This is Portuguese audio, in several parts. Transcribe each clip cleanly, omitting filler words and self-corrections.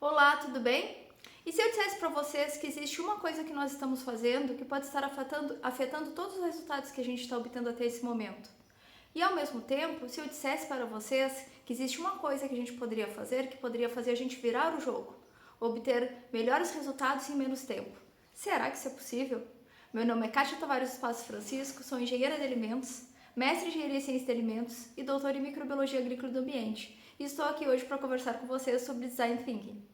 Olá, tudo bem? E se eu dissesse para vocês que existe uma coisa que nós estamos fazendo que pode estar afetando todos os resultados que a gente está obtendo até esse momento? E ao mesmo tempo, se eu dissesse para vocês que existe uma coisa que a gente poderia fazer que poderia fazer a gente virar o jogo, obter melhores resultados em menos tempo, será que isso é possível? Meu nome é Kátia Tavares dos Passos Francisco, sou engenheira de alimentos, mestre em engenharia e ciência de alimentos e doutora em microbiologia agrícola e do ambiente. E estou aqui hoje para conversar com vocês sobre Design Thinking.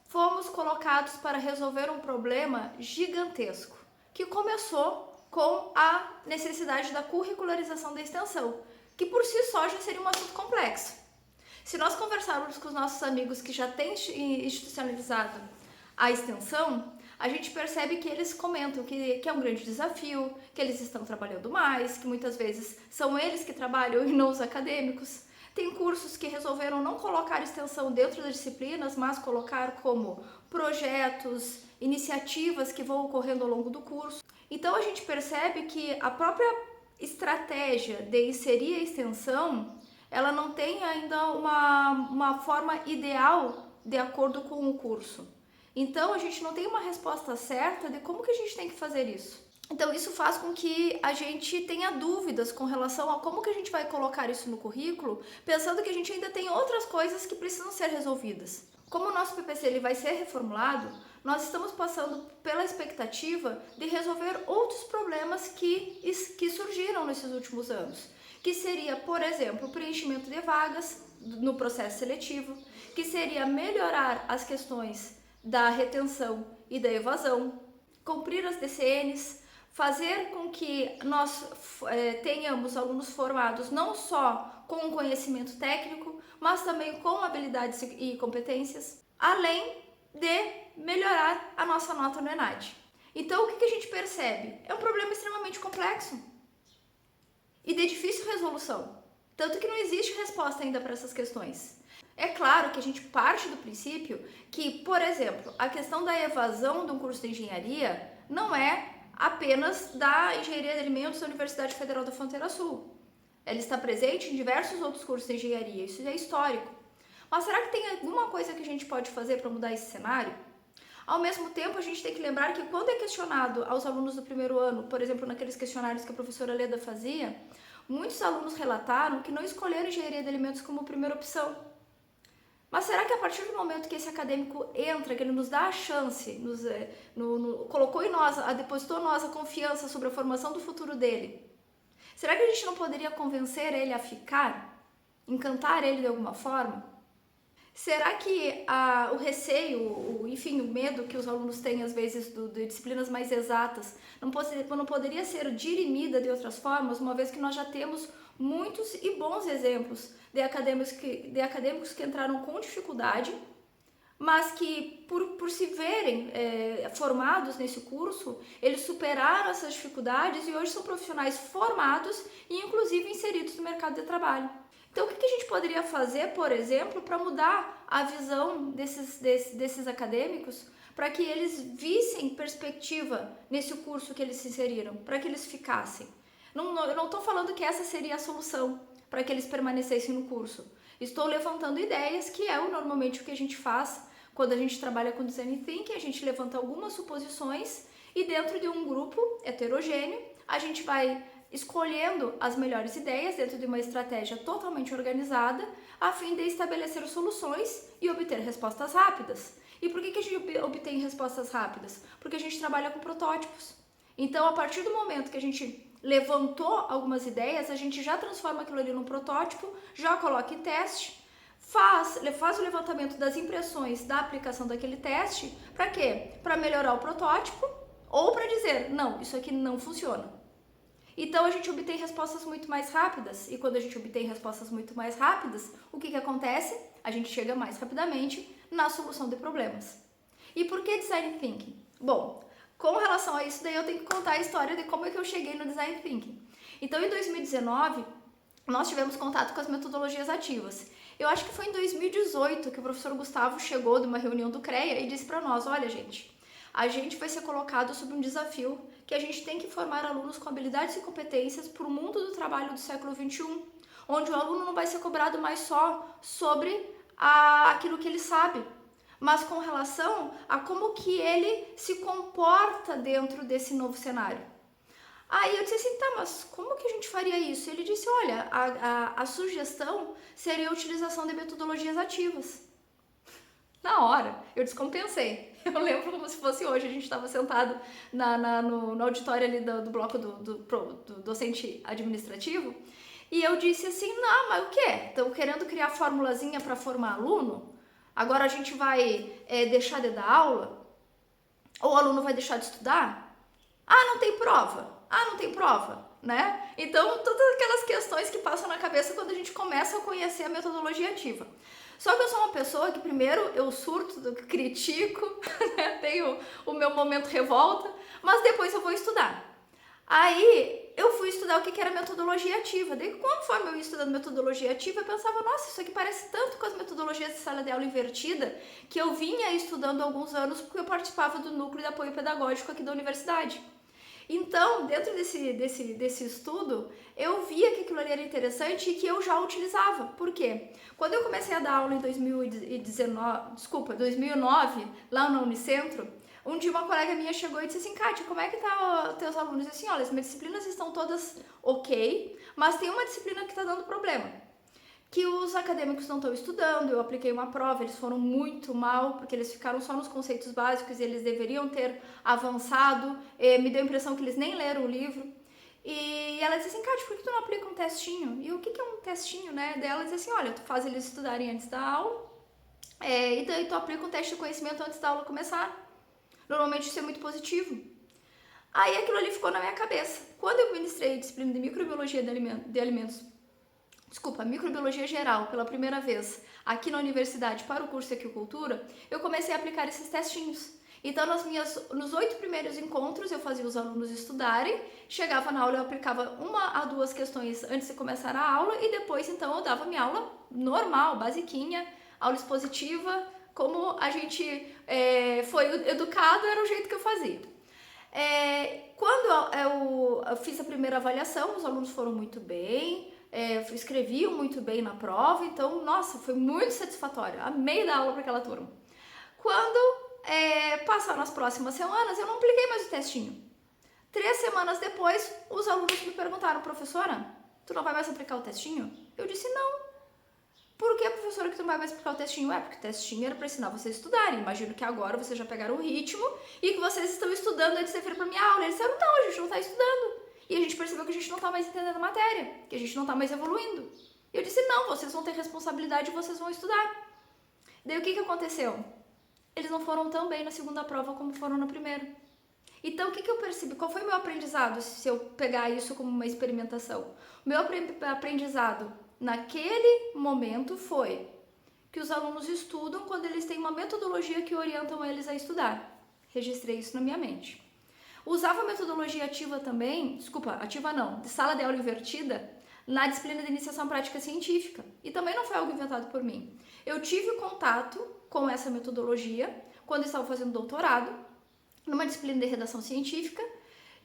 Fomos colocados para resolver um problema gigantesco, que começou com a necessidade da curricularização da extensão, que por si só já seria um assunto complexo. Se nós conversarmos com os nossos amigos que já têm institucionalizado a extensão, a gente percebe que eles comentam que é um grande desafio, que eles estão trabalhando mais, que muitas vezes são eles que trabalham e não os acadêmicos. Tem cursos que resolveram não colocar extensão dentro das disciplinas, mas colocar como projetos, iniciativas que vão ocorrendo ao longo do curso. Então a gente percebe que a própria estratégia de inserir a extensão, ela não tem ainda uma forma ideal de acordo com o curso. Então a gente não tem uma resposta certa de como que a gente tem que fazer isso. Então isso faz com que a gente tenha dúvidas com relação a como que a gente vai colocar isso no currículo, pensando que a gente ainda tem outras coisas que precisam ser resolvidas. Como o nosso PPC ele vai ser reformulado, nós estamos passando pela expectativa de resolver outros problemas que surgiram nesses últimos anos, que seria, por exemplo, o preenchimento de vagas no processo seletivo, que seria melhorar as questões da retenção e da evasão, cumprir as DCNs, fazer com que nós tenhamos alunos formados não só com conhecimento técnico, mas também com habilidades e competências, além de melhorar a nossa nota no ENAD. Então, o que a gente percebe? É um problema extremamente complexo e de difícil resolução, tanto que não existe resposta ainda para essas questões. É claro que a gente parte do princípio que, por exemplo, a questão da evasão de um curso de engenharia não é apenas da Engenharia de Alimentos da Universidade Federal da Fronteira Sul. Ela está presente em diversos outros cursos de engenharia, isso é histórico. Mas será que tem alguma coisa que a gente pode fazer para mudar esse cenário? Ao mesmo tempo, a gente tem que lembrar que quando é questionado aos alunos do primeiro ano, por exemplo, naqueles questionários que a professora Leda fazia, muitos alunos relataram que não escolheram Engenharia de Alimentos como primeira opção. Mas será que a partir do momento que esse acadêmico entra, que ele nos dá a chance, colocou em nós, depositou em nós a confiança sobre a formação do futuro dele, será que a gente não poderia convencer ele a ficar? Encantar ele de alguma forma? Será que o receio, enfim, o medo que os alunos têm às vezes de disciplinas mais exatas não poderia ser dirimida de outras formas, uma vez que nós já temos muitos e bons exemplos de acadêmicos que entraram com dificuldade, mas que por se verem formados nesse curso, eles superaram essas dificuldades e hoje são profissionais formados e inclusive inseridos no mercado de trabalho. Então, o que a gente poderia fazer, por exemplo, para mudar a visão desses acadêmicos, para que eles vissem perspectiva nesse curso que eles se inseriram, para que eles ficassem? Eu não estou falando que essa seria a solução para que eles permanecessem no curso. Estou levantando ideias, que é normalmente o que a gente faz quando a gente trabalha com Design Thinking. A gente levanta algumas suposições e dentro de um grupo heterogêneo, a gente vai escolhendo as melhores ideias dentro de uma estratégia totalmente organizada, a fim de estabelecer soluções e obter respostas rápidas. E por que a gente obtém respostas rápidas? Porque a gente trabalha com protótipos. Então, a partir do momento que a gente levantou algumas ideias, a gente já transforma aquilo ali num protótipo, já coloca em teste, faz o levantamento das impressões da aplicação daquele teste. Para quê? Para melhorar o protótipo ou para dizer, não, isso aqui não funciona. Então a gente obtém respostas muito mais rápidas, e quando a gente obtém respostas muito mais rápidas, o que acontece? A gente chega mais rapidamente na solução de problemas. E por que Design Thinking? Bom, com relação a isso daí eu tenho que contar a história de como é que eu cheguei no Design Thinking. Então em 2019, nós tivemos contato com as metodologias ativas. Eu acho que foi em 2018 que o professor Gustavo chegou de uma reunião do CREA e disse para nós, olha gente, a gente vai ser colocado sob um desafio que a gente tem que formar alunos com habilidades e competências para o mundo do trabalho do século XXI, onde o aluno não vai ser cobrado mais só sobre aquilo que ele sabe, mas com relação a como que ele se comporta dentro desse novo cenário. Aí eu disse assim, tá, mas como que a gente faria isso? Ele disse, olha, a sugestão seria a utilização de metodologias ativas. Na hora, eu descompensei. Eu lembro como se fosse hoje, a gente estava sentado no auditório ali do bloco do docente administrativo, e eu disse assim, não, mas o quê? Estão querendo criar formulazinha para formar aluno? Agora a gente vai deixar de dar aula? Ou o aluno vai deixar de estudar? Ah, não tem prova. Ah, não tem prova, né? Então, todas aquelas questões que passam na cabeça quando a gente começa a conhecer a metodologia ativa. Só que eu sou uma pessoa que primeiro eu surto, critico, né? Tenho o meu momento revolta, mas depois eu vou estudar. Aí eu fui estudar o que era metodologia ativa. Daí, conforme eu ia estudando metodologia ativa, eu pensava, nossa, isso aqui parece tanto com as metodologias de sala de aula invertida, que eu vinha estudando há alguns anos porque eu participava do núcleo de apoio pedagógico aqui da universidade. Então, dentro desse estudo, eu via que aquilo ali era interessante e que eu já utilizava. Por quê? Quando eu comecei a dar aula em 2009, lá no Unicentro, um dia uma colega minha chegou e disse assim, Kátia, como é que tá os teus alunos? Eu disse assim, olha, as minhas disciplinas estão todas ok, mas tem uma disciplina que está dando problema, que os acadêmicos não estão estudando. Eu apliquei uma prova, eles foram muito mal, porque eles ficaram só nos conceitos básicos e eles deveriam ter avançado, me deu a impressão que eles nem leram o livro. E ela disse assim, Kátia, por que tu não aplica um testinho? E o que é um testinho, né? Daí ela disse assim, olha, tu faz eles estudarem antes da aula, e daí tu aplica um teste de conhecimento antes da aula começar. Normalmente isso é muito positivo. Aí aquilo ali ficou na minha cabeça. Quando eu ministrei a disciplina de microbiologia de alimentos, microbiologia geral, pela primeira vez aqui na universidade para o curso de aquicultura, eu comecei a aplicar esses testinhos. Então, nos 8 primeiros encontros, eu fazia os alunos estudarem, chegava na aula, eu aplicava 1 a 2 questões antes de começar a aula e depois, então, eu dava minha aula normal, basiquinha, aula expositiva, como a gente foi educado, era o jeito que eu fazia. Quando eu fiz a primeira avaliação, os alunos foram muito bem, escreviam muito bem na prova, então, nossa, foi muito satisfatório, amei dar aula para aquela turma. Quando passaram as próximas semanas, eu não apliquei mais o testinho. 3 semanas depois, os alunos me perguntaram, professora, tu não vai mais aplicar o testinho? Eu disse, não. Por que, professora, que tu não vai mais aplicar o testinho? Porque o testinho era para ensinar vocês a estudarem. Imagino que agora vocês já pegaram o ritmo e que vocês estão estudando antes de vir para minha aula. Eles disseram, não, a gente não está estudando. E a gente percebeu que a gente não está mais entendendo a matéria, que a gente não está mais evoluindo. E eu disse, não, vocês vão ter responsabilidade e vocês vão estudar. Daí o que aconteceu? Eles não foram tão bem na segunda prova como foram na primeira. Então, o que eu percebi? Qual foi o meu aprendizado, se eu pegar isso como uma experimentação? O meu aprendizado naquele momento foi que os alunos estudam quando eles têm uma metodologia que orientam eles a estudar. Registrei isso na minha mente. Usava a metodologia ativa também, de sala de aula invertida, na disciplina de iniciação à prática científica. E também não foi algo inventado por mim. Eu tive contato com essa metodologia quando estava fazendo doutorado, numa disciplina de redação científica,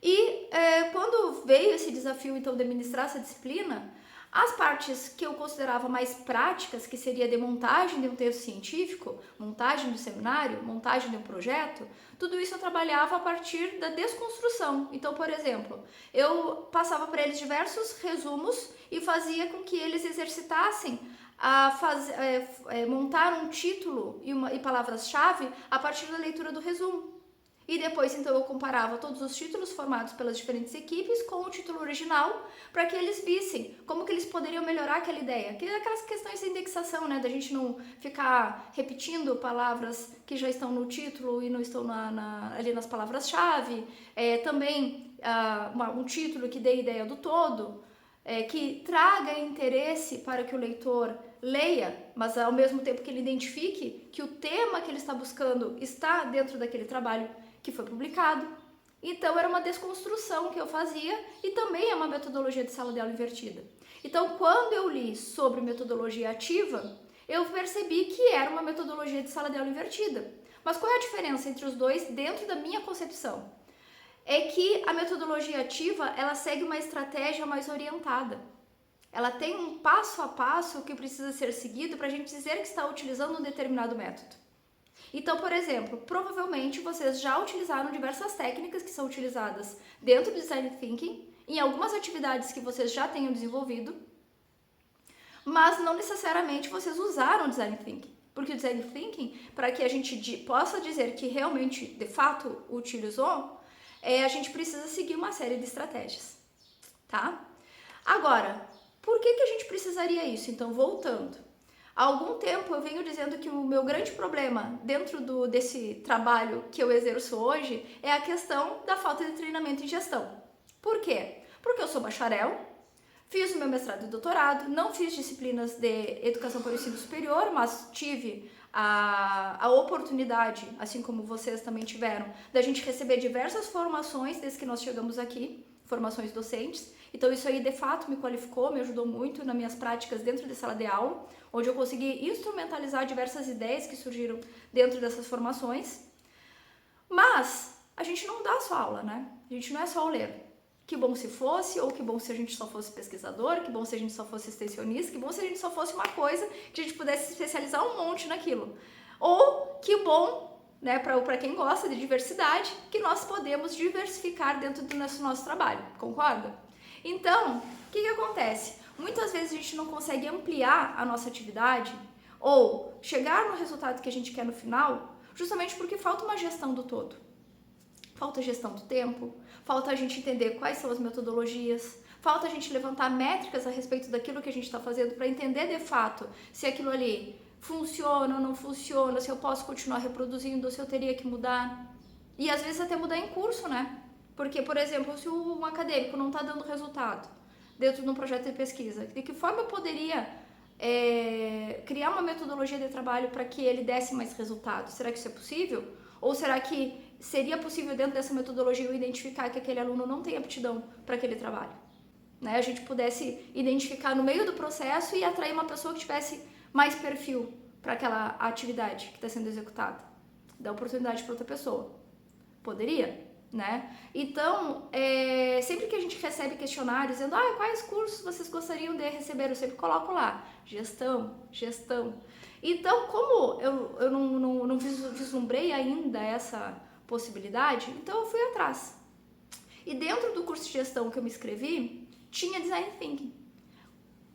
e quando veio esse desafio, então, de ministrar essa disciplina, as partes que eu considerava mais práticas, que seria de montagem de um texto científico, montagem do seminário, montagem de um projeto, tudo isso eu trabalhava a partir da desconstrução. Então, por exemplo, eu passava para eles diversos resumos e fazia com que eles exercitassem a montar um título e palavras-chave a partir da leitura do resumo. E depois, então, eu comparava todos os títulos formados pelas diferentes equipes com o título original, para que eles vissem como que eles poderiam melhorar aquela ideia. Aquelas questões de indexação, né? Da gente não ficar repetindo palavras que já estão no título e não estão ali nas palavras-chave. Também um título que dê ideia do todo, que traga interesse para que o leitor leia, mas ao mesmo tempo que ele identifique que o tema que ele está buscando está dentro daquele trabalho que foi publicado. Então, era uma desconstrução que eu fazia e também é uma metodologia de sala de aula invertida. Então, quando eu li sobre metodologia ativa, eu percebi que era uma metodologia de sala de aula invertida, Mas qual é a diferença entre os dois dentro da minha concepção? É que a metodologia ativa, ela segue uma estratégia mais orientada. Ela tem um passo a passo que precisa ser seguido para a gente dizer que está utilizando um determinado método. Então, por exemplo, provavelmente vocês já utilizaram diversas técnicas que são utilizadas dentro do Design Thinking, em algumas atividades que vocês já tenham desenvolvido, mas não necessariamente vocês usaram o Design Thinking. Porque o Design Thinking, para que a gente possa dizer que realmente, de fato, utilizou, a gente precisa seguir uma série de estratégias, tá? Agora, por que a gente precisaria isso? Então, voltando. Há algum tempo eu venho dizendo que o meu grande problema dentro desse trabalho que eu exerço hoje é a questão da falta de treinamento em gestão. Por quê? Porque eu sou bacharel, fiz o meu mestrado e doutorado, não fiz disciplinas de educação para o ensino superior, mas tive a oportunidade, assim como vocês também tiveram, da gente receber diversas formações desde que nós chegamos aqui, formações docentes. Então isso aí de fato me qualificou, me ajudou muito nas minhas práticas dentro de sala de aula, onde eu consegui instrumentalizar diversas ideias que surgiram dentro dessas formações. Mas a gente não dá só aula, né? A gente não é só ler. Que bom se fosse, ou que bom se a gente só fosse pesquisador, que bom se a gente só fosse extensionista, que bom se a gente só fosse uma coisa que a gente pudesse se especializar um monte naquilo. Ou que bom, né, para quem gosta de diversidade, que nós podemos diversificar dentro do nosso trabalho, concorda? Então, o que acontece? Muitas vezes a gente não consegue ampliar a nossa atividade ou chegar no resultado que a gente quer no final, justamente porque falta uma gestão do todo. Falta gestão do tempo, falta a gente entender quais são as metodologias, falta a gente levantar métricas a respeito daquilo que a gente está fazendo para entender de fato se aquilo ali funciona ou não funciona, se eu posso continuar reproduzindo ou se eu teria que mudar. E às vezes até mudar em curso, né? Porque, por exemplo, se um acadêmico não está dando resultado dentro de um projeto de pesquisa, de que forma eu poderia criar uma metodologia de trabalho para que ele desse mais resultado? Será que isso é possível? Ou será que seria possível dentro dessa metodologia eu identificar que aquele aluno não tem aptidão para aquele trabalho? Né? A gente pudesse identificar no meio do processo e atrair uma pessoa que tivesse mais perfil para aquela atividade que está sendo executada. Dar oportunidade para outra pessoa. Poderia? Né? Então, sempre que a gente recebe questionários dizendo quais cursos vocês gostariam de receber, eu sempre coloco lá, gestão. Então, como eu não vislumbrei ainda essa possibilidade, então eu fui atrás. E dentro do curso de gestão que eu me inscrevi, tinha Design Thinking.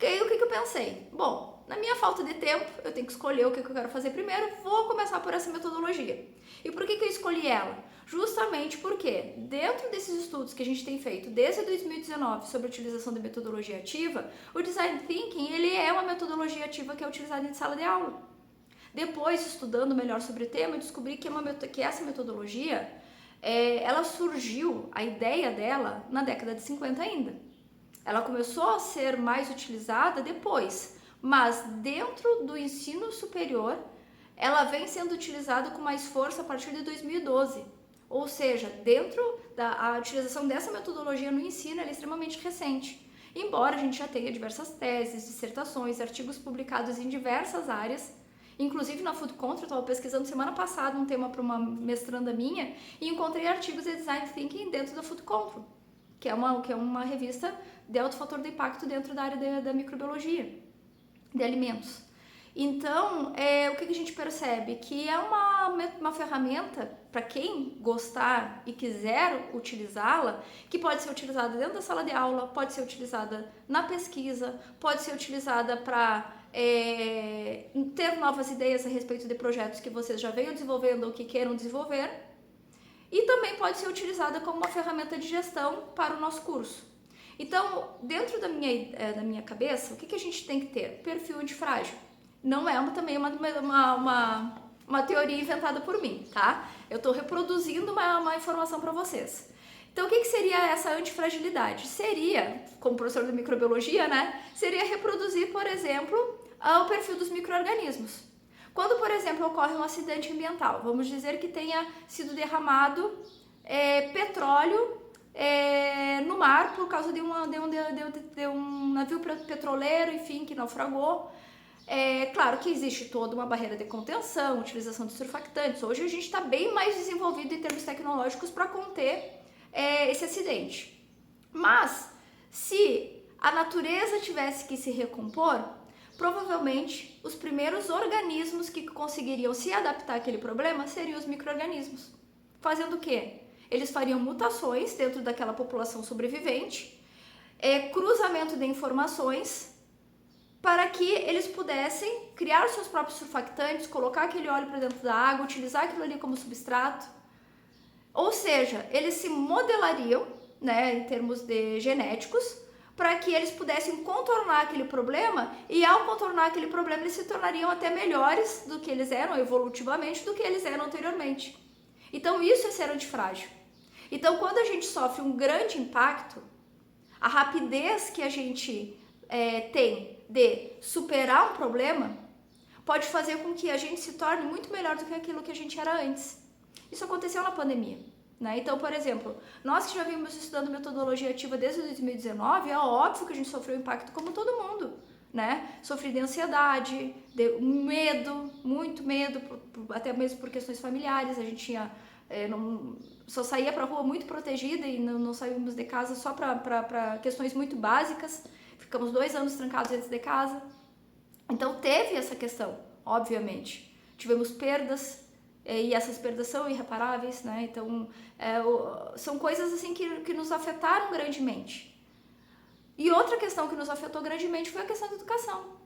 E aí, o que eu pensei? Bom, na minha falta de tempo, eu tenho que escolher o que eu quero fazer primeiro, vou começar por essa metodologia. E por que eu escolhi ela? Justamente porque, dentro desses estudos que a gente tem feito desde 2019 sobre a utilização da metodologia ativa, o Design Thinking ele é uma metodologia ativa que é utilizada em sala de aula. Depois, estudando melhor sobre o tema, eu descobri que essa metodologia, ela surgiu, a ideia dela, na década de 50 ainda. Ela começou a ser mais utilizada depois, mas dentro do ensino superior, ela vem sendo utilizada com mais força a partir de 2012. Ou seja, dentro da utilização dessa metodologia no ensino, ela é extremamente recente. Embora a gente já tenha diversas teses, dissertações, artigos publicados em diversas áreas, inclusive na Food Control, eu estava pesquisando semana passada um tema para uma mestranda minha e encontrei artigos de Design Thinking dentro da Food Control, que é uma revista de alto fator de impacto dentro da área da microbiologia, de alimentos. Então, o que a gente percebe? Que é uma ferramenta, para quem gostar e quiser utilizá-la, que pode ser utilizada dentro da sala de aula, pode ser utilizada na pesquisa, pode ser utilizada para ter novas ideias a respeito de projetos que vocês já venham desenvolvendo ou que queiram desenvolver, e também pode ser utilizada como uma ferramenta de gestão para o nosso curso. Então, dentro da minha cabeça, o que a gente tem que ter? Perfil antifrágil. Não é também uma teoria inventada por mim, tá? Eu estou reproduzindo uma informação para vocês. Então, o que seria essa antifragilidade? Seria, como professor de microbiologia, né? Seria reproduzir, por exemplo, o perfil dos micro-organismos. Quando, por exemplo, ocorre um acidente ambiental, vamos dizer que tenha sido derramado petróleo no mar por causa de um navio petroleiro, enfim, que naufragou. É claro que existe toda uma barreira de contenção, utilização de surfactantes. Hoje a gente está bem mais desenvolvido em termos tecnológicos para conter esse acidente. Mas, se a natureza tivesse que se recompor, provavelmente os primeiros organismos que conseguiriam se adaptar àquele problema seriam os micro-organismos. Fazendo o quê? Eles fariam mutações dentro daquela população sobrevivente, cruzamento de informações, para que eles pudessem criar seus próprios surfactantes, colocar aquele óleo para dentro da água, utilizar aquilo ali como substrato. Ou seja, eles se modelariam, né, em termos de genéticos, para que eles pudessem contornar aquele problema, e ao contornar aquele problema eles se tornariam até melhores do que eles eram evolutivamente, do que eles eram anteriormente. Então isso é ser antifrágil. Então quando a gente sofre um grande impacto, a rapidez que a gente tem de superar um problema pode fazer com que a gente se torne muito melhor do que aquilo que a gente era antes. Isso aconteceu na pandemia, né? Então, por exemplo, nós que já vimos estudando metodologia ativa desde 2019, é óbvio que a gente sofreu impacto como todo mundo, né? Sofri de ansiedade, de medo, muito medo, até mesmo por questões familiares. A gente tinha, só saía pra rua muito protegida e não saímos de casa só para questões muito básicas. Ficamos 2 anos trancados dentro de casa. Então teve essa questão, obviamente. Tivemos perdas, e essas perdas são irreparáveis, né? Então são coisas assim que nos afetaram grandemente. E outra questão que nos afetou grandemente foi a questão da educação.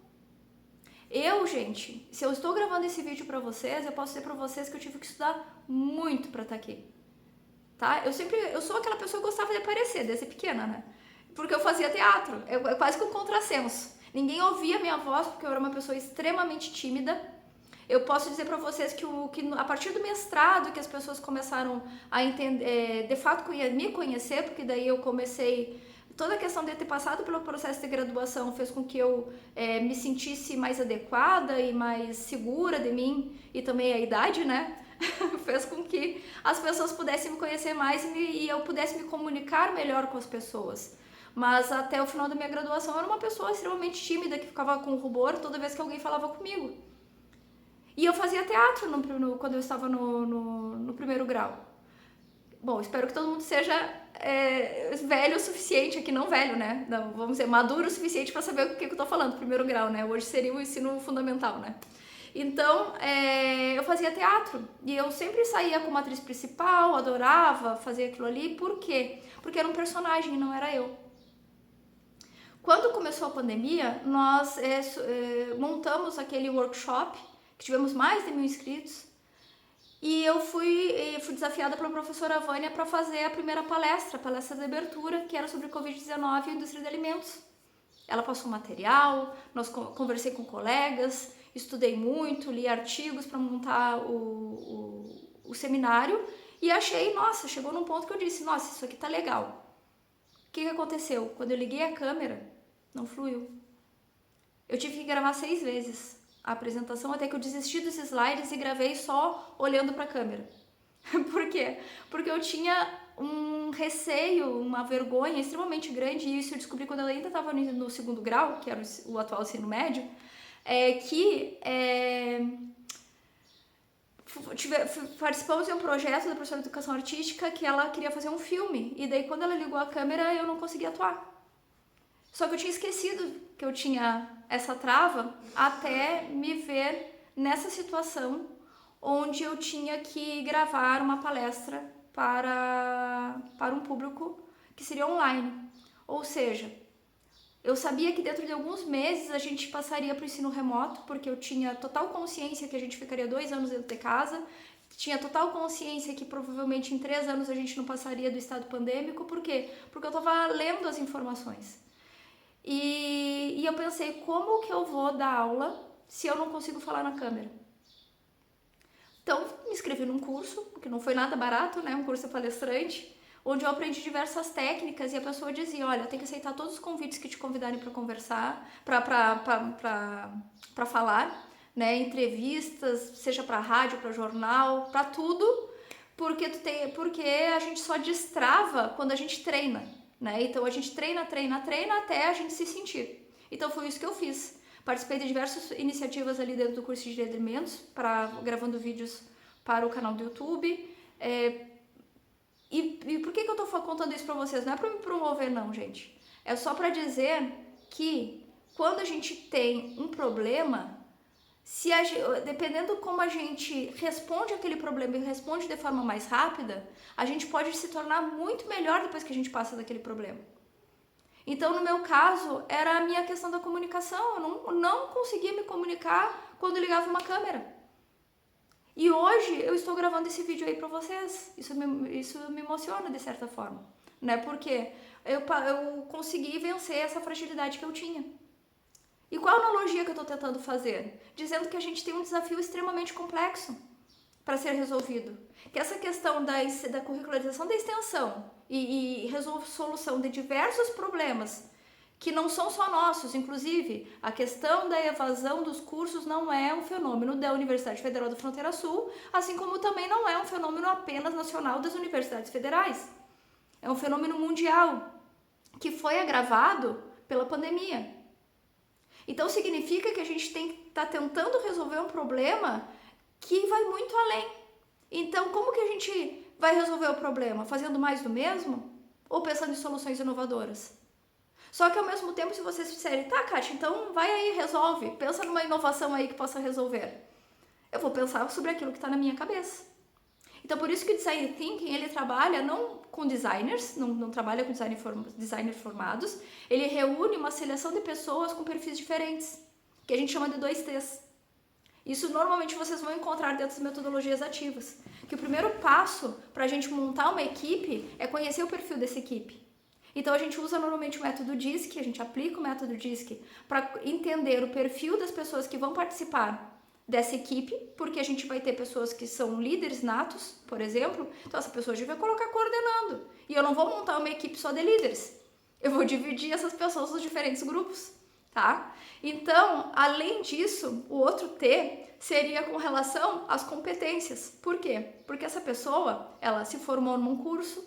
Gente, se eu estou gravando esse vídeo pra vocês, eu posso dizer pra vocês que eu tive que estudar muito pra estar aqui. Tá? Eu sou aquela pessoa que gostava de aparecer, desde pequena, né? Porque eu fazia teatro, é quase que um contrassenso. Ninguém ouvia minha voz porque eu era uma pessoa extremamente tímida. Eu posso dizer para vocês que a partir do mestrado que as pessoas começaram a entender, de fato me conhecer, porque daí eu comecei, toda a questão de ter passado pelo processo de graduação fez com que eu me sentisse mais adequada e mais segura de mim, e também a idade, né? Fez com que as pessoas pudessem me conhecer mais e eu pudesse me comunicar melhor com as pessoas. Mas até o final da minha graduação eu era uma pessoa extremamente tímida, que ficava com rubor toda vez que alguém falava comigo. E eu fazia teatro quando eu estava no primeiro grau. Bom, espero que todo mundo seja velho o suficiente, aqui não velho, né? Não, vamos dizer, maduro o suficiente para saber o que eu tô falando, primeiro grau, né? Hoje seria o ensino fundamental, né? Então, eu fazia teatro e eu sempre saía como atriz principal, adorava fazer aquilo ali. Por quê? Porque era um personagem, não era eu. Quando começou a pandemia, nós montamos aquele workshop, que tivemos mais de 1.000 inscritos, e eu fui desafiada pela professora Vânia para fazer a primeira palestra de abertura, que era sobre Covid-19 e a indústria de alimentos. Ela passou material, conversei com colegas, estudei muito, li artigos para montar o seminário e achei, nossa, chegou num ponto que eu disse, nossa, isso aqui tá legal. O que aconteceu? Quando eu liguei a câmera, não fluiu. Eu tive que gravar 6 vezes a apresentação, até que eu desisti dos slides e gravei só olhando para a câmera. Por quê? Porque eu tinha um receio, uma vergonha extremamente grande, e isso eu descobri quando eu ainda estava no segundo grau, que era o atual ensino médio, participamos de um projeto da professora de educação artística que ela queria fazer um filme, e daí quando ela ligou a câmera eu não conseguia atuar. Só que eu tinha esquecido que eu tinha essa trava até me ver nessa situação onde eu tinha que gravar uma palestra para um público que seria online. Ou seja, eu sabia que dentro de alguns meses a gente passaria para o ensino remoto, porque eu tinha total consciência que a gente ficaria 2 anos dentro de casa, tinha total consciência que provavelmente em 3 anos a gente não passaria do estado pandêmico. Por quê? Porque eu estava lendo as informações. E eu pensei, como que eu vou dar aula se eu não consigo falar na câmera? Então, me inscrevi num curso, que não foi nada barato, né? Um curso de palestrante, onde eu aprendi diversas técnicas, e a pessoa dizia, olha, tem que aceitar todos os convites que te convidarem para conversar, para falar, né? Entrevistas, seja para rádio, para jornal, para tudo, porque a gente só destrava quando a gente treina. Né? Então a gente treina até a gente se sentir. Então foi isso que eu fiz. Participei de diversas iniciativas ali dentro do curso de Direito de Alimentos, gravando vídeos para o canal do YouTube. E por que eu tô contando isso para vocês? Não é para me promover não, gente. É só para dizer que quando a gente tem um problema, dependendo como a gente responde aquele problema e responde de forma mais rápida, a gente pode se tornar muito melhor depois que a gente passa daquele problema. Então, no meu caso, era a minha questão da comunicação. Eu não conseguia me comunicar quando ligava uma câmera. E hoje eu estou gravando esse vídeo aí pra vocês. Isso me emociona de certa forma, né? Porque eu consegui vencer essa fragilidade que eu tinha. E qual a analogia que eu estou tentando fazer? Dizendo que a gente tem um desafio extremamente complexo para ser resolvido. Que essa questão da curricularização da extensão e resolução de diversos problemas que não são só nossos, inclusive a questão da evasão dos cursos não é um fenômeno da Universidade Federal da Fronteira Sul, assim como também não é um fenômeno apenas nacional das universidades federais. É um fenômeno mundial que foi agravado pela pandemia. Então significa que a gente tem que estar tentando resolver um problema que vai muito além. Então como que a gente vai resolver o problema? Fazendo mais do mesmo? Ou pensando em soluções inovadoras? Só que ao mesmo tempo, se vocês disserem, tá, Kátia, então vai aí, resolve, pensa numa inovação aí que possa resolver. Eu vou pensar sobre aquilo que está na minha cabeça. Então, por isso que o Design Thinking, ele trabalha não com designers, não trabalha com designers formados, ele reúne uma seleção de pessoas com perfis diferentes, que a gente chama de 2Ts. Isso normalmente vocês vão encontrar dentro das metodologias ativas. Que o primeiro passo para a gente montar uma equipe é conhecer o perfil dessa equipe. Então a gente usa normalmente o método DISC, a gente aplica o método DISC para entender o perfil das pessoas que vão participar dessa equipe, porque a gente vai ter pessoas que são líderes natos, por exemplo, então essa pessoa a gente vai colocar coordenando. E eu não vou montar uma equipe só de líderes, eu vou dividir essas pessoas nos diferentes grupos, tá? Então, além disso, o outro T seria com relação às competências. Por quê? Porque essa pessoa, ela se formou num curso,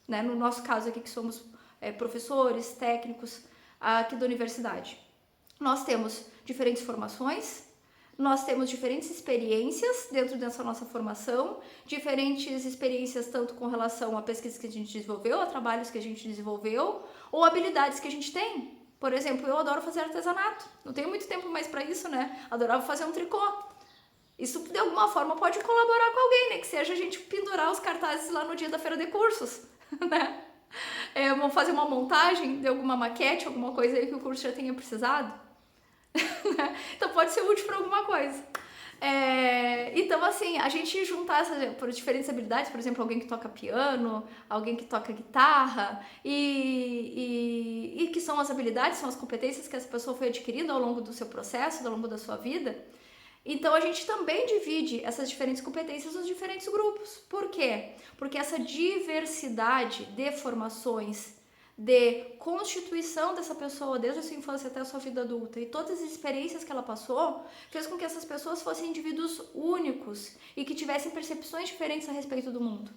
né? No nosso caso aqui que somos professores, técnicos aqui da universidade. Nós temos diferentes formações, nós temos diferentes experiências dentro dessa nossa formação, diferentes experiências tanto com relação a pesquisas que a gente desenvolveu, a trabalhos que a gente desenvolveu, ou habilidades que a gente tem. Por exemplo, eu adoro fazer artesanato, não tenho muito tempo mais para isso, né? Adorava fazer um tricô. Isso de alguma forma pode colaborar com alguém, né? Que seja a gente pendurar os cartazes lá no dia da feira de cursos, né? Vamos fazer uma montagem de alguma maquete, alguma coisa aí que o curso já tenha precisado. Então pode ser útil para alguma coisa. Então assim, a gente juntar por diferentes habilidades, por exemplo, alguém que toca piano, alguém que toca guitarra, e que são as habilidades, são as competências que essa pessoa foi adquirindo ao longo do seu processo, ao longo da sua vida. Então a gente também divide essas diferentes competências nos diferentes grupos. Por quê? Porque essa diversidade de formações, de constituição dessa pessoa desde a sua infância até a sua vida adulta e todas as experiências que ela passou, fez com que essas pessoas fossem indivíduos únicos e que tivessem percepções diferentes a respeito do mundo.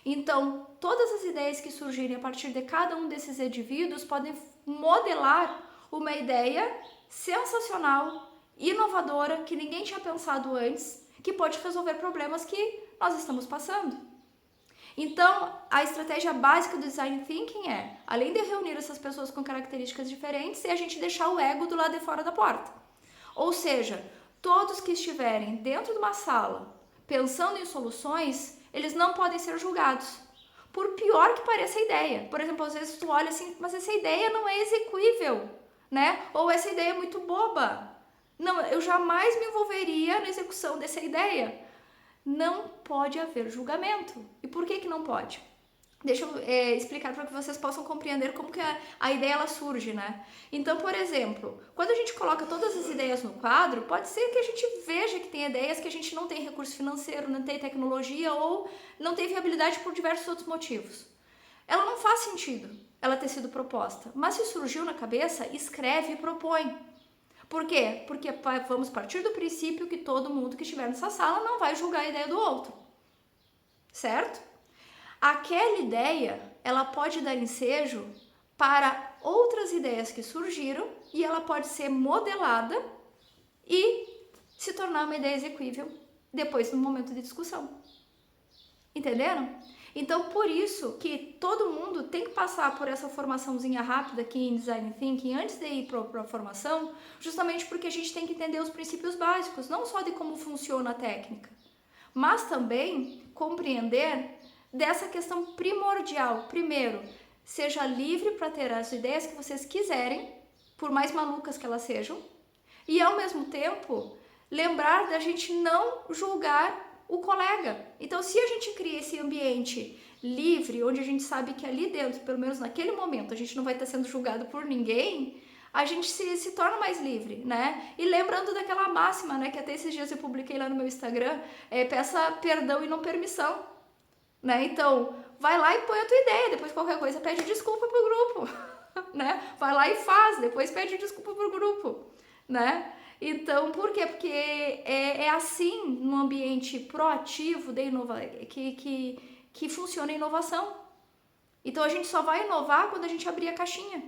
Então, todas as ideias que surgirem a partir de cada um desses indivíduos podem modelar uma ideia sensacional, inovadora, que ninguém tinha pensado antes, que pode resolver problemas que nós estamos passando. Então, a estratégia básica do Design Thinking é, além de reunir essas pessoas com características diferentes, é a gente deixar o ego do lado de fora da porta. Ou seja, todos que estiverem dentro de uma sala pensando em soluções, eles não podem ser julgados. Por pior que pareça a ideia. Por exemplo, às vezes tu olha assim, mas essa ideia não é execuível, né? Ou essa ideia é muito boba. Não, eu jamais me envolveria na execução dessa ideia. Não pode haver julgamento. E por que não pode? Deixa eu explicar para que vocês possam compreender como que a ideia ela surge, né? Então, por exemplo, quando a gente coloca todas as ideias no quadro, pode ser que a gente veja que tem ideias que a gente não tem recurso financeiro, não tem tecnologia ou não tem viabilidade por diversos outros motivos. Ela não faz sentido ela ter sido proposta, mas se surgiu na cabeça, escreve e propõe. Por quê? Porque vamos partir do princípio que todo mundo que estiver nessa sala não vai julgar a ideia do outro, certo? Aquela ideia, ela pode dar ensejo para outras ideias que surgiram e ela pode ser modelada e se tornar uma ideia execuível depois no momento de discussão. Entenderam? Então, por isso que todo mundo tem que passar por essa formaçãozinha rápida aqui em Design Thinking antes de ir para a formação, justamente porque a gente tem que entender os princípios básicos, não só de como funciona a técnica, mas também compreender dessa questão primordial. Primeiro, seja livre para ter as ideias que vocês quiserem, por mais malucas que elas sejam, e ao mesmo tempo lembrar da gente não julgar o colega. Então, se a gente cria esse ambiente livre, onde a gente sabe que ali dentro, pelo menos naquele momento, a gente não vai estar sendo julgado por ninguém, a gente se torna mais livre, né? E lembrando daquela máxima, né, que até esses dias eu publiquei lá no meu Instagram, peça perdão e não permissão, né? Então, vai lá e põe a tua ideia, depois qualquer coisa pede desculpa pro grupo, né? Vai lá e faz, depois pede desculpa pro grupo, né? Então, por quê? Porque é assim, no ambiente proativo de que funciona a inovação. Então, a gente só vai inovar quando a gente abrir a caixinha,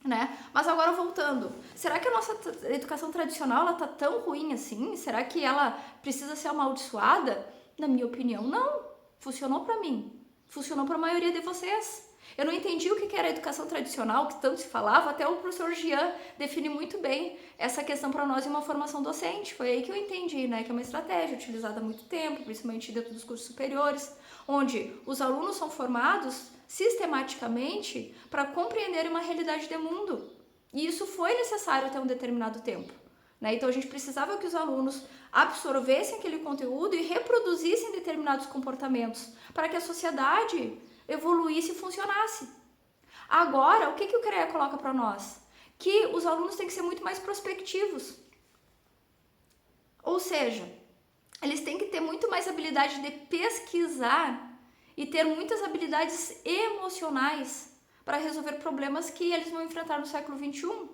né? Mas agora voltando, será que a nossa educação tradicional ela tá tão ruim assim? Será que ela precisa ser amaldiçoada? Na minha opinião, não. Funcionou para mim, funcionou para a maioria de vocês. Eu não entendi o que era a educação tradicional, que tanto se falava, até o professor Jean define muito bem essa questão para nós em uma formação docente. Foi aí que eu entendi, né, que é uma estratégia utilizada há muito tempo, principalmente dentro dos cursos superiores, onde os alunos são formados sistematicamente para compreenderem uma realidade de mundo. E isso foi necessário até um determinado tempo, né? Então a gente precisava que os alunos absorvessem aquele conteúdo e reproduzissem determinados comportamentos para que a sociedade evoluísse e funcionasse. Agora, o que o CREA coloca para nós? Que os alunos têm que ser muito mais prospectivos. Ou seja, eles têm que ter muito mais habilidade de pesquisar e ter muitas habilidades emocionais para resolver problemas que eles vão enfrentar no século XXI.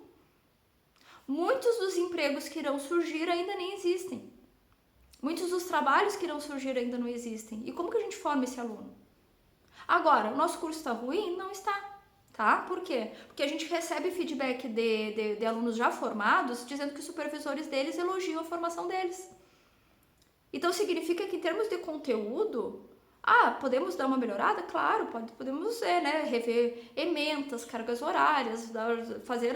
Muitos dos empregos que irão surgir ainda nem existem. Muitos dos trabalhos que irão surgir ainda não existem. E como que a gente forma esse aluno? Agora, o nosso curso está ruim? Não está, tá? Por quê? Porque a gente recebe feedback de alunos já formados dizendo que os supervisores deles elogiam a formação deles. Então, significa que em termos de conteúdo, podemos dar uma melhorada? Claro, podemos né, rever ementas, cargas horárias, fazer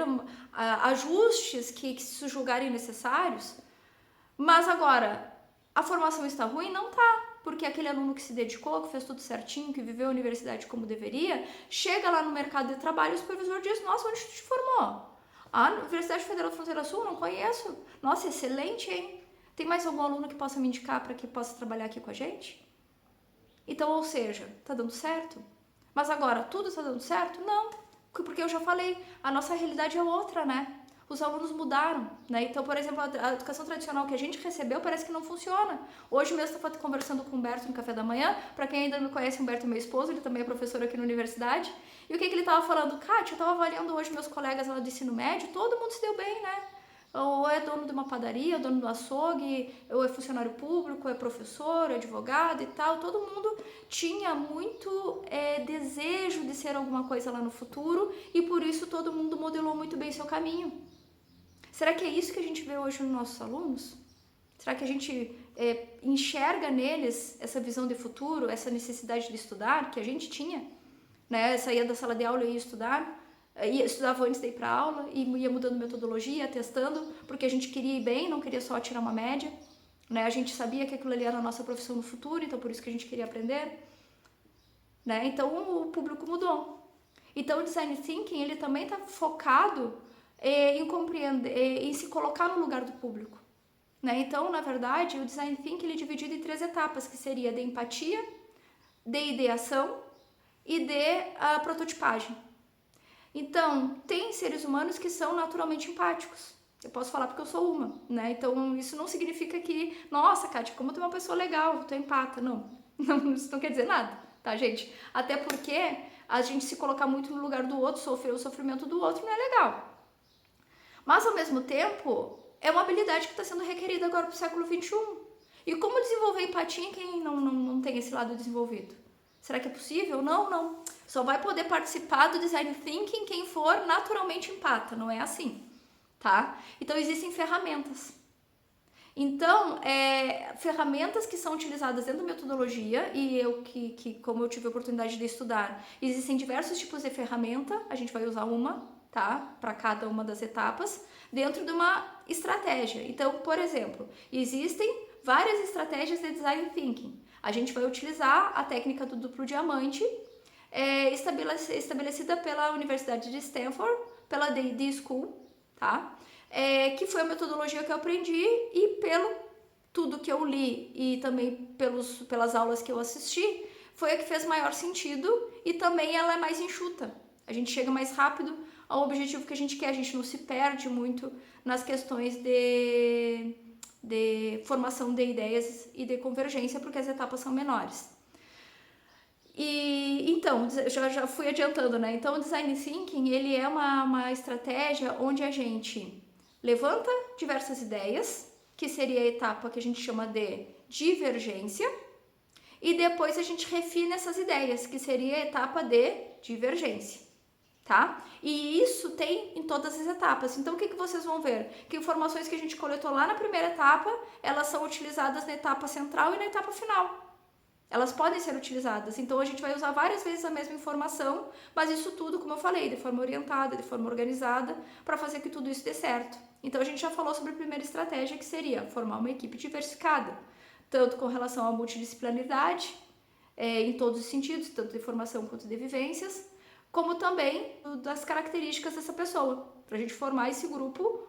ajustes que se julgarem necessários. Mas agora, a formação está ruim? Não está. Porque aquele aluno que se dedicou, que fez tudo certinho, que viveu a universidade como deveria, chega lá no mercado de trabalho e o supervisor diz: nossa, onde tu te formou? Universidade Federal da Fronteira Sul, não conheço. Nossa, excelente, hein? Tem mais algum aluno que possa me indicar para que possa trabalhar aqui com a gente? Então, ou seja, tá dando certo? Mas agora, tudo tá dando certo? Não, porque eu já falei, a nossa realidade é outra, né? Os alunos mudaram, né? Então, por exemplo, a educação tradicional que a gente recebeu parece que não funciona. Hoje mesmo eu estava conversando com o Humberto no café da manhã. Para quem ainda não conhece, o Humberto é meu esposo, ele também é professor aqui na universidade. E o que ele estava falando? Kátia, eu estava avaliando hoje meus colegas lá do ensino médio, todo mundo se deu bem, né? Ou é dono de uma padaria, ou dono do açougue, ou é funcionário público, ou é professor, ou é advogado e tal. Todo mundo tinha muito desejo de ser alguma coisa lá no futuro e por isso todo mundo modelou muito bem seu caminho. Será que é isso que a gente vê hoje nos nossos alunos? Será que a gente enxerga neles essa visão de futuro, essa necessidade de estudar que a gente tinha? Né? Saía da sala de aula e estudava antes de ir para a aula e ia mudando metodologia, testando, porque a gente queria ir bem, não queria só tirar uma média. Né? A gente sabia que aquilo ali era a nossa profissão no futuro, então por isso que a gente queria aprender. Né? Então o público mudou. Então o Design Thinking ele também está focado em compreender, em se colocar no lugar do público, né? Então, na verdade, o Design Thinking ele é dividido em 3 etapas, que seria de empatia, de ideação e de prototipagem. Então, tem seres humanos que são naturalmente empáticos. Eu posso falar porque eu sou uma, né? Então, isso não significa que, nossa, Kátia, como tu é uma pessoa legal, tu é empata. Não, isso não quer dizer nada, tá, gente? Até porque a gente se colocar muito no lugar do outro, sofrer o sofrimento do outro, não é legal. Mas, ao mesmo tempo, é uma habilidade que está sendo requerida agora para o século XXI. E como desenvolver empatia em quem não tem esse lado desenvolvido? Será que é possível? Não. Só vai poder participar do Design Thinking quem for naturalmente empata, não é assim. tá? Então, existem ferramentas. Então, ferramentas que são utilizadas dentro da metodologia, e como eu tive a oportunidade de estudar, existem diversos tipos de ferramenta, a gente vai usar uma, tá? Para cada uma das etapas, dentro de uma estratégia. Então, por exemplo, existem várias estratégias de Design Thinking. A gente vai utilizar a técnica do duplo diamante, estabelecida pela Universidade de Stanford, pela D&D School, tá? Que foi a metodologia que eu aprendi, e pelo tudo que eu li e também pelas aulas que eu assisti, foi a que fez maior sentido, e também ela é mais enxuta. A gente chega mais rápido ao objetivo que a gente quer, a gente não se perde muito nas questões de formação de ideias e de convergência, porque as etapas são menores. E então, já fui adiantando, né? Então, o Design Thinking, ele é uma estratégia onde a gente levanta diversas ideias, que seria a etapa que a gente chama de divergência, e depois a gente refina essas ideias, que seria a etapa de divergência, tá? E isso tem em todas as etapas. Então, o que vocês vão ver? Que informações que a gente coletou lá na primeira etapa, elas são utilizadas na etapa central e na etapa final. Elas podem ser utilizadas, então a gente vai usar várias vezes a mesma informação, mas isso tudo, como eu falei, de forma orientada, de forma organizada, para fazer que tudo isso dê certo. Então a gente já falou sobre a primeira estratégia, que seria formar uma equipe diversificada, tanto com relação à multidisciplinaridade, em todos os sentidos, tanto de formação quanto de vivências, como também das características dessa pessoa, para a gente formar esse grupo